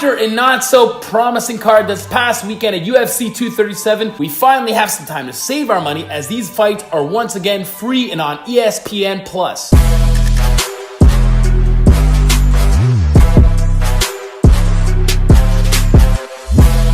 After a not so promising card this past weekend at UFC 237, we finally have some time to save our money as these fights are once again free and on ESPN+.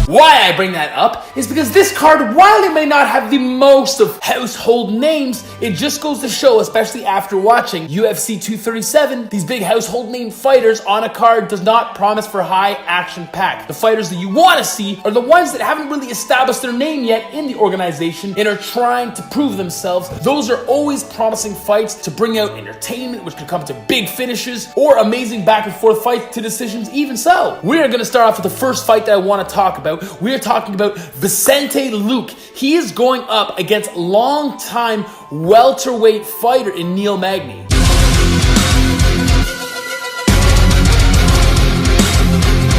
Why I bring that up is because this card, while it may not have the most of household names, it just goes to show, especially after watching UFC 237, these big household name fighters on a card does not promise for high action pack. The fighters that you want to see are the ones that haven't really established their name yet in the organization and are trying to prove themselves. Those are always promising fights to bring out entertainment, which could come to big finishes or amazing back and forth fights to decisions even so. We're going to start off with the first fight that I want to talk about. We're talking about Vicente Luque. He is going up against longtime welterweight fighter in Neil Magny.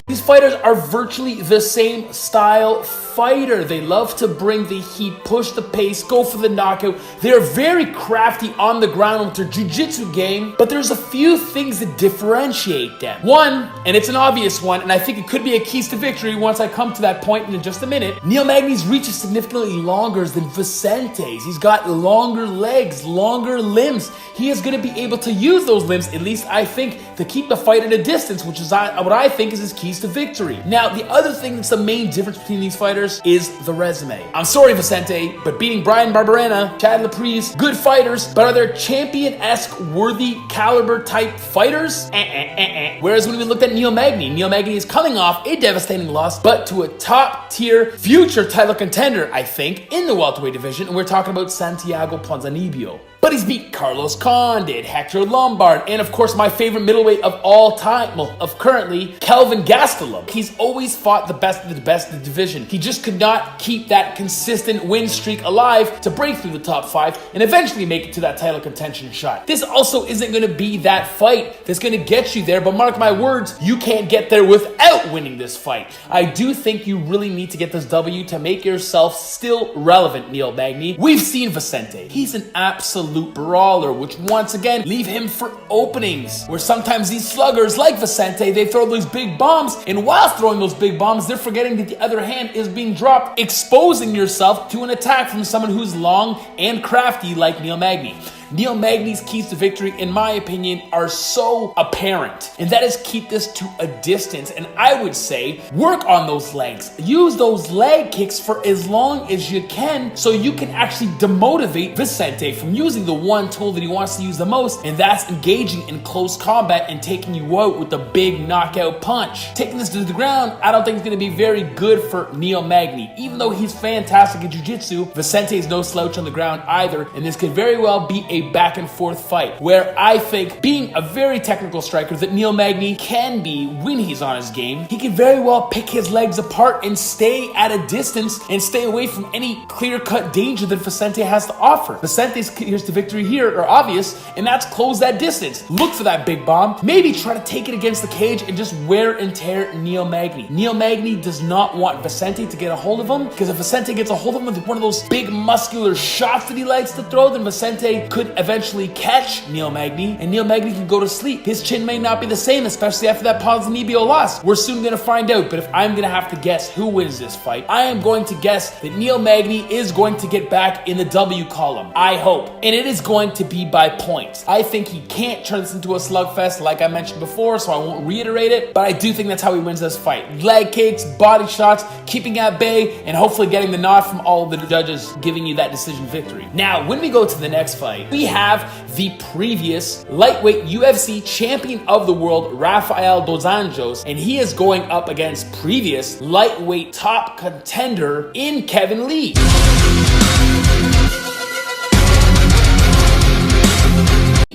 These fighters are virtually the same style fighter. They love to bring the heat, push the pace, go for the knockout. They're very crafty on the ground with their jiu-jitsu game, but there's a few things that differentiate them. One, and it's an obvious one, and I think it could be a keys to victory once I come to that point in just a minute, Neil Magny's reach is significantly longer than Vicente's. He's got longer legs, longer limbs. He is going to be able to use those limbs, at least I think, to keep the fight at a distance, which is what I think is his keys to victory. Now, the other thing that's the main difference between these fighters is the resume. I'm sorry, Vicente, but beating Brian Barberena, Chad Laprise, good fighters, but are there champion-esque worthy caliber type fighters? Whereas when we looked at Neil Magny is coming off a devastating loss, but to a top-tier future title contender, I think, in the welterweight division, and we're talking about Santiago Ponzinibbio. But he's beat Carlos Condit, Hector Lombard, and of course my favorite middleweight of all time, well, of currently, Kelvin Gastelum. He's always fought the best of the division. He just could not keep that consistent win streak alive to break through the top 5 and eventually make it to that title contention shot. This also isn't going to be that fight that's going to get you there, but mark my words, you can't get there without winning this fight. I do think you really need to get this W to make yourself still relevant, Neil Magny. We've seen Vicente. He's an absolute brawler, which once again leave him for openings where sometimes these sluggers like Vicente, they throw those big bombs, and while throwing those big bombs, they're forgetting that the other hand is being dropped, exposing yourself to an attack from someone who's long and crafty like Neil Magny. Neil Magny's keys to victory, in my opinion, are so apparent, and that is keep this to a distance, and I would say work on those legs. Use those leg kicks for as long as you can so you can actually demotivate Vicente from using the one tool that he wants to use the most, and that's engaging in close combat and taking you out with the big knockout punch. Taking this to the ground, I don't think it's going to be very good for Neil Magny. Even though he's fantastic at jiu-jitsu, Vicente is no slouch on the ground either, and this could very well be a back and forth fight where I think being a very technical striker that Neil Magny can be when he's on his game, he can very well pick his legs apart and stay at a distance and stay away from any clear-cut danger that Vicente has to offer. Vicente's keys to victory here are obvious, and that's close that distance. Look for that big bomb. Maybe try to take it against the cage and just wear and tear Neil Magny. Neil Magny does not want Vicente to get a hold of him, because if Vicente gets a hold of him with one of those big muscular shots that he likes to throw, then Vicente could eventually catch Neil Magny, and Neil Magny can go to sleep. His chin may not be the same, especially after that Ponzinibbio loss. We're soon going to find out, but if I'm going to have to guess who wins this fight, I am going to guess that Neil Magny is going to get back in the W column. I hope. And it is going to be by points. I think he can't turn this into a slugfest like I mentioned before, so I won't reiterate it, but I do think that's how he wins this fight. Leg kicks, body shots, keeping at bay, and hopefully getting the nod from all of the judges giving you that decision victory. Now, when we go to the next fight, we have the previous lightweight UFC champion of the world, Rafael dos Anjos, and he is going up against previous lightweight top contender in Kevin Lee.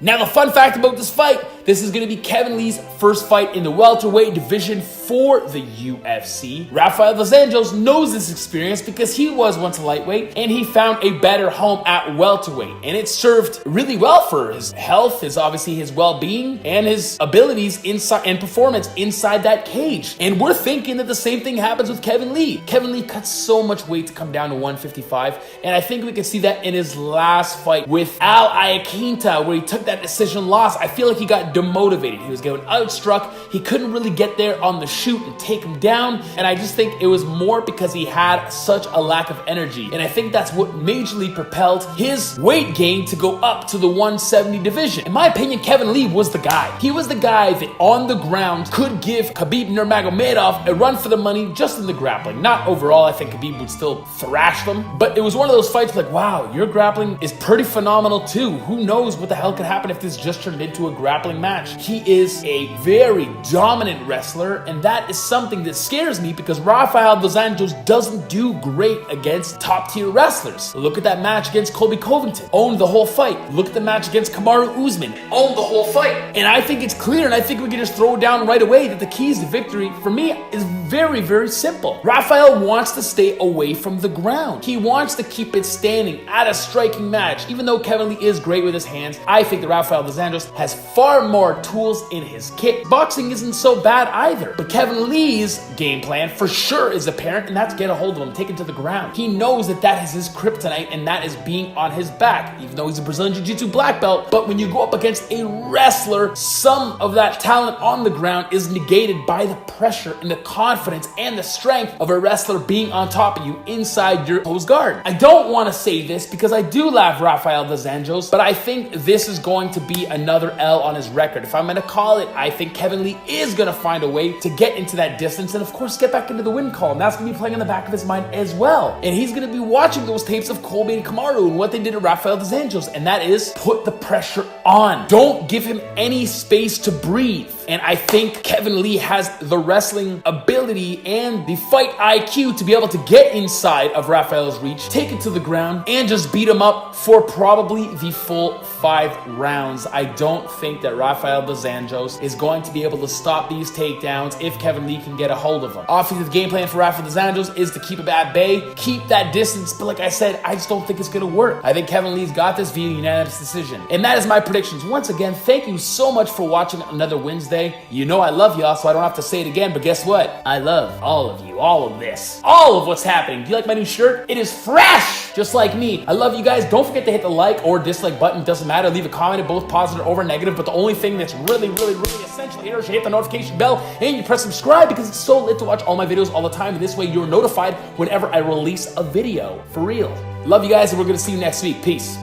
Now, the fun fact about this fight, this is going to be Kevin Lee's first fight in the welterweight division for the UFC. Rafael dos Anjos knows this experience because he was once a lightweight and he found a better home at welterweight. And it served really well for his health, obviously his well-being, and his abilities inside and performance inside that cage. And we're thinking that the same thing happens with Kevin Lee. Kevin Lee cut so much weight to come down to 155, and I think we can see that in his last fight with Al Iaquinta, where he took that that decision loss. I feel like he got demotivated. He was getting outstruck. He couldn't really get there on the shoot and take him down. And I just think it was more because he had such a lack of energy. And I think that's what majorly propelled his weight gain to go up to the 170 division. In my opinion, Kevin Lee was the guy. He was the guy that on the ground could give Khabib Nurmagomedov a run for the money just in the grappling. Not overall, I think Khabib would still thrash them. But it was one of those fights like, wow, your grappling is pretty phenomenal too. Who knows what the hell could happen if this just turned into a grappling match. He is a very dominant wrestler, and that is something that scares me because Rafael dos Anjos doesn't do great against top-tier wrestlers. Look at that match against Colby Covington. Owned the whole fight. Look at the match against Kamaru Usman. Owned the whole fight. And I think it's clear, and I think we can just throw down right away that the keys to victory, for me, is very, very simple. Rafael wants to stay away from the ground. He wants to keep it standing at a striking match. Even though Kevin Lee is great with his hands, I think that Rafael dos Anjos has far more tools in his kit. Boxing isn't so bad either. But Kevin Lee's game plan for sure is apparent, and that's get a hold of him, take him to the ground. He knows that that is his kryptonite, and that is being on his back, even though he's a Brazilian Jiu-Jitsu black belt. But when you go up against a wrestler, some of that talent on the ground is negated by the pressure and the confidence and the strength of a wrestler being on top of you inside your closed guard. I don't want to say this because I do love Rafael dos Anjos, but I think this is going to be another L on his record. If I'm going to call it, I think Kevin Lee is going to find a way to get into that distance and, of course, get back into the win column. That's going to be playing in the back of his mind as well. And he's going to be watching those tapes of Colby and Kamaru and what they did to Rafael dos Anjos, and that is put the pressure on. Don't give him any space to breathe. And I think Kevin Lee has the wrestling ability and the fight IQ to be able to get inside of Rafael's reach, take it to the ground, and just beat him up for probably the full 5 rounds. I don't think that Rafael dos Anjos is going to be able to stop these takedowns if Kevin Lee can get a hold of him. Obviously, the game plan for Rafael dos Anjos is to keep him at bay, keep that distance, but like I said, I just don't think it's going to work. I think Kevin Lee's got this via unanimous decision. And that is my predictions. Once again, thank you so much for watching another Wednesday. You know I love y'all, so I don't have to say it again, but guess what? I love all of you, all of this, all of what's happening. Do you like my new shirt? It is fresh, just like me. I love you guys. Don't forget to hit the like or dislike button. Doesn't matter. Leave a comment, both positive or negative, but the only thing that's really essential here is you hit the notification bell and you press subscribe because it's so lit to watch all my videos all the time, and this way you're notified whenever I release a video. For real. Love you guys, and we're going to see you next week. Peace.